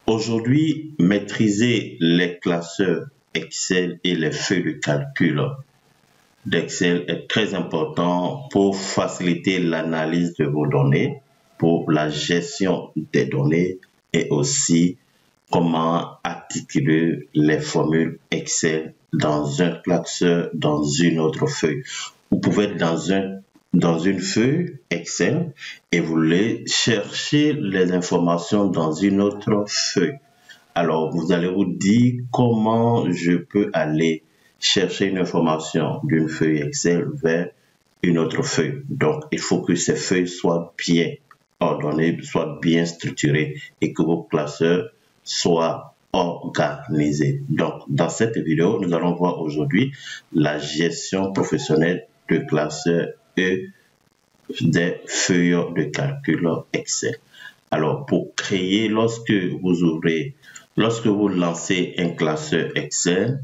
Aujourd'hui, maîtriser les classeurs Excel et les feuilles de calcul d'Excel est très important pour faciliter l'analyse de vos données, pour la gestion des données et aussi comment articuler les formules Excel dans un classeur, dans une autre feuille. Vous pouvez être dans une feuille Excel et vous voulez chercher les informations dans une autre feuille. Alors, vous allez vous dire comment je peux aller chercher une information d'une feuille Excel vers une autre feuille. Donc, il faut que ces feuilles soient bien ordonnées, soient bien structurées et que vos classeurs soient organisés. Donc, dans cette vidéo, nous allons voir aujourd'hui la gestion professionnelle de classeurs et des feuilles de calcul Excel. Alors, pour créer, lorsque vous lancez un classeur Excel,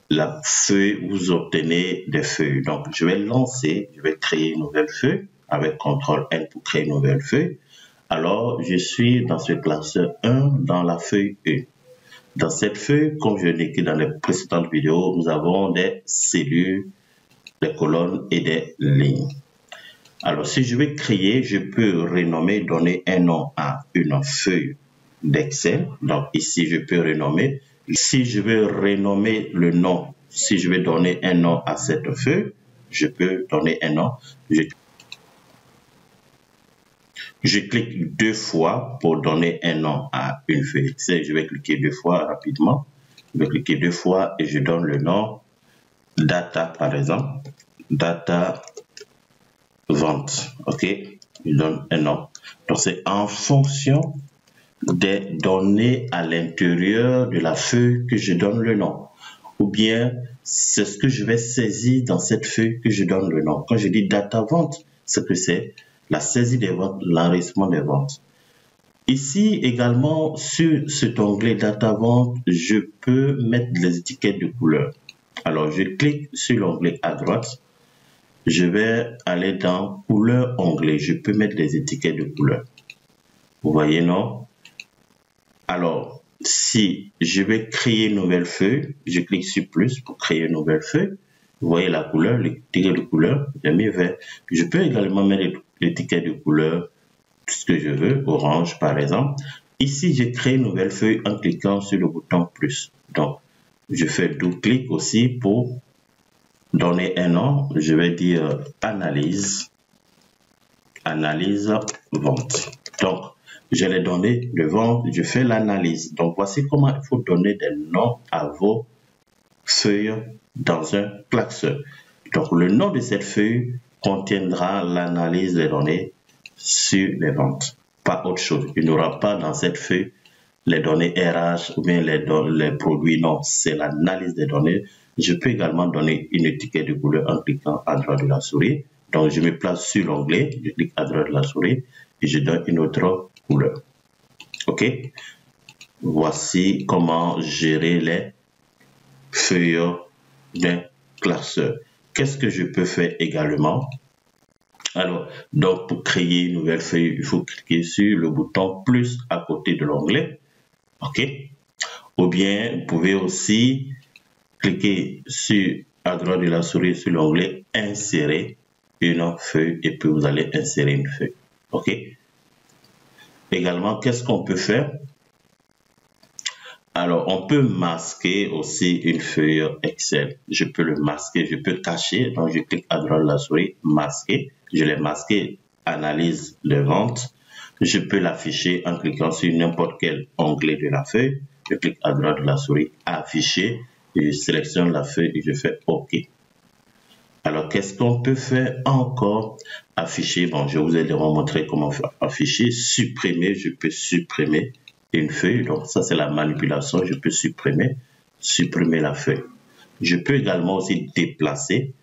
la feuille, vous obtenez des feuilles. Donc, je vais créer une nouvelle feuille avec CTRL-N pour créer une nouvelle feuille. Alors, je suis dans ce classeur 1 dans la feuille 1. Dans cette feuille, comme je l'ai écrit dans les précédentes vidéos, nous avons des cellules, des colonnes et des lignes. Alors, si je vais créer, je peux renommer, donner un nom à une feuille d'Excel. Donc, ici, je peux renommer. Si je veux renommer le nom, si je vais donner un nom à cette feuille, je peux donner un nom. Je clique 2 fois pour donner un nom à une feuille Excel. Je vais cliquer 2 fois rapidement. Je vais cliquer 2 fois et je donne le nom Data, par exemple. Data Vente. OK? Je donne un nom. Donc, c'est en fonction des données à l'intérieur de la feuille que je donne le nom. Ou bien, c'est ce que je vais saisir dans cette feuille que je donne le nom. Quand je dis Data Vente, c'est que c'est la saisie des ventes, l'enregistrement des ventes. Ici également, sur cet onglet Data Vente, je peux mettre les étiquettes de couleur. Alors, je clique sur l'onglet à droite. Je vais aller dans couleur onglet. Je peux mettre les étiquettes de couleur. Vous voyez, non? Alors, si je vais créer une nouvelle feuille, je clique sur plus pour créer une nouvelle feuille. Vous voyez la couleur, l'étiquette de couleur, j'ai mis vert. Je peux également mettre l'étiquette de couleur, ce que je veux, orange par exemple. Ici, j'ai créé une nouvelle feuille en cliquant sur le bouton plus. Donc, je fais double-clic aussi pour donner un nom. Je vais dire analyse vente. Donc, je l'ai donné le vente, je fais l'analyse. Donc, voici comment il faut donner des noms à vos feuilles dans un classeur. Donc, le nom de cette feuille contiendra l'analyse des données sur les ventes. Pas autre chose. Il n'y aura pas dans cette feuille les données RH ou bien les produits. Non, c'est l'analyse des données. Je peux également donner une étiquette de couleur en cliquant à droite de la souris. Donc, je me place sur l'onglet, je clique à droite de la souris et je donne une autre couleur. OK? Voici comment gérer les feuilles d'un classeur. Qu'est-ce que je peux faire également? Alors, donc pour créer une nouvelle feuille, il faut cliquer sur le bouton plus à côté de l'onglet. OK? Ou bien, vous pouvez aussi cliquer à droite de la souris sur l'onglet insérer une feuille et puis vous allez insérer une feuille. OK? Également, qu'est-ce qu'on peut faire? Alors, on peut masquer aussi une feuille Excel. Je peux le masquer, je peux cacher. Donc, je clique à droite de la souris, masquer. Je l'ai masqué, analyse de vente. Je peux l'afficher en cliquant sur n'importe quel onglet de la feuille. Je clique à droite de la souris, afficher. Et je sélectionne la feuille et je fais OK. Alors, qu'est-ce qu'on peut faire encore? Afficher, bon, je vous ai déjà montré comment faire afficher. Supprimer, je peux supprimer une feuille. Donc, ça, c'est la manipulation. Je peux supprimer la feuille. Je peux également aussi déplacer,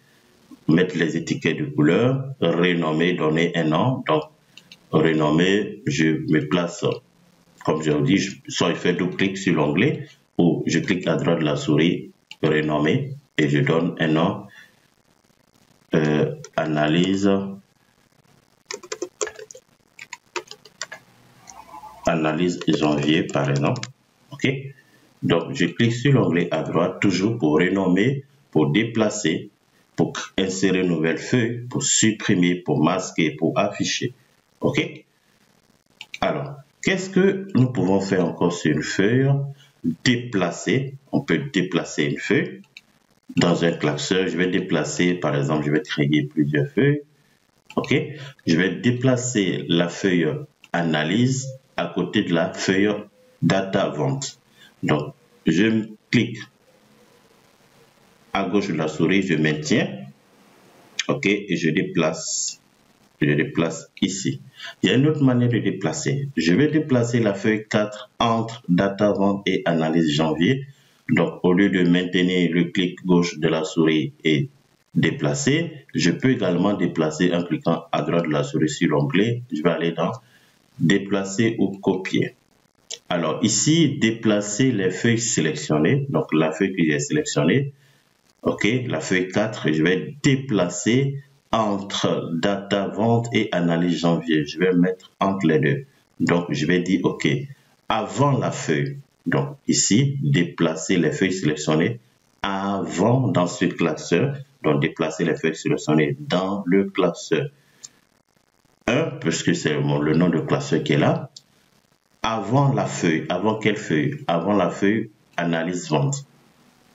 mettre les étiquettes de couleur, renommer, donner un nom. Donc, renommer, je me place, comme je vous dis, soit je fais double-clic sur l'onglet ou je clique à droite de la souris, renommer, et je donne un nom. Analyse janvier par exemple. OK? Donc, je clique sur l'onglet à droite, toujours pour renommer, pour déplacer, pour insérer une nouvelle feuille, pour supprimer, pour masquer, pour afficher. OK? Alors, qu'est-ce que nous pouvons faire encore sur une feuille? Déplacer. On peut déplacer une feuille. Dans un classeur, je vais déplacer, par exemple, je vais créer plusieurs feuilles. OK? Je vais déplacer la feuille analyse à côté de la feuille data vente. Donc, je clique à gauche de la souris, je maintiens. OK? Et je déplace. Je déplace ici. Il y a une autre manière de déplacer. Je vais déplacer la feuille 4 entre data vente et analyse janvier. Donc, au lieu de maintenir le clic gauche de la souris et déplacer, je peux également déplacer en cliquant à droite de la souris sur l'onglet. Je vais aller dans déplacer ou copier. Alors ici, déplacer les feuilles sélectionnées. Donc, la feuille que j'ai sélectionnée. OK, la feuille 4, je vais déplacer entre data vente et analyse janvier. Je vais mettre entre les deux. Donc, je vais dire OK. Avant la feuille, donc ici, déplacer les feuilles sélectionnées avant dans ce classeur. Donc, déplacer les feuilles sélectionnées dans le classeur 1, puisque c'est le nom de classeur qui est là. Avant la feuille, avant quelle feuille? Avant la feuille analyse vente.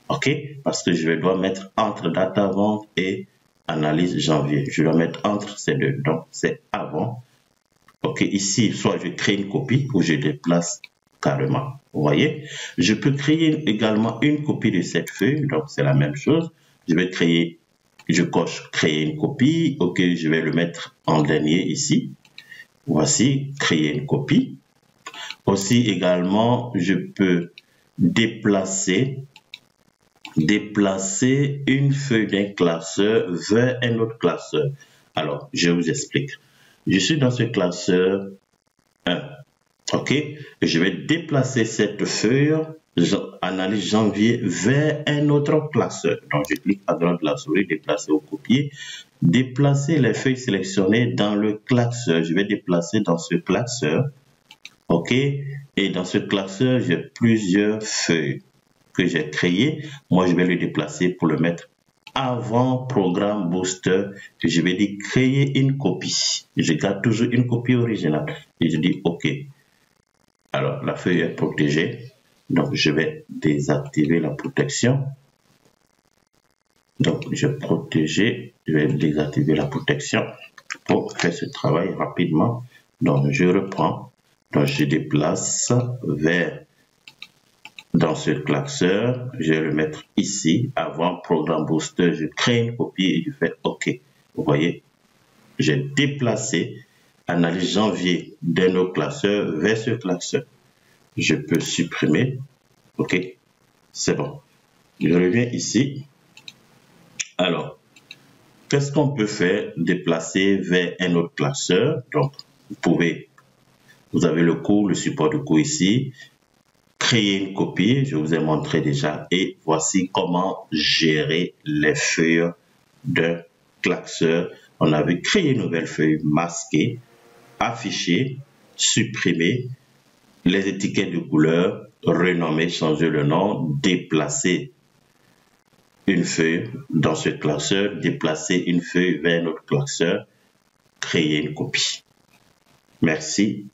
OK? Parce que je dois mettre entre data vente et analyse janvier. Je dois mettre entre ces deux. Donc, c'est avant. OK? Ici, soit je crée une copie ou je déplace carrément. Vous voyez? Je peux créer également une copie de cette feuille. Donc, c'est la même chose. Je vais créer, je coche créer une copie. OK? Je vais le mettre en dernier ici. Voici, créer une copie. Aussi, également, je peux déplacer une feuille d'un classeur vers un autre classeur. Alors, je vous explique. Je suis dans ce classeur 1. OK? Et je vais déplacer cette feuille analyse janvier vers un autre classeur. Donc, je clique à droite de la souris, déplacer ou copier. Déplacer les feuilles sélectionnées dans le classeur. Je vais déplacer dans ce classeur. OK? Et dans ce classeur, j'ai plusieurs feuilles que j'ai créées. Moi, je vais le déplacer pour le mettre avant programme booster. Je vais dire créer une copie. Je garde toujours une copie originale. Et je dis OK. Alors, la feuille est protégée. Donc, je vais désactiver la protection. Donc, je vais désactiver la protection pour faire ce travail rapidement. Donc, je reprends. Donc, je déplace vers dans ce classeur. Je vais le mettre ici. Avant Programme Booster, je crée une copie et je fais OK. Vous voyez, j'ai déplacé analyse janvier d'un autre classeur vers ce classeur. Je peux supprimer. OK, c'est bon. Je reviens ici. Alors, qu'est-ce qu'on peut faire? Déplacer vers un autre classeur. Donc, vous avez le cours, le support de cours ici. Créer une copie, je vous ai montré déjà. Et voici comment gérer les feuilles d'un classeur. On avait créé une nouvelle feuille, masquer, afficher, supprimer, les étiquettes de couleur, renommer, changer le nom, déplacer une feuille dans ce classeur, déplacer une feuille vers un autre classeur, créer une copie. Merci.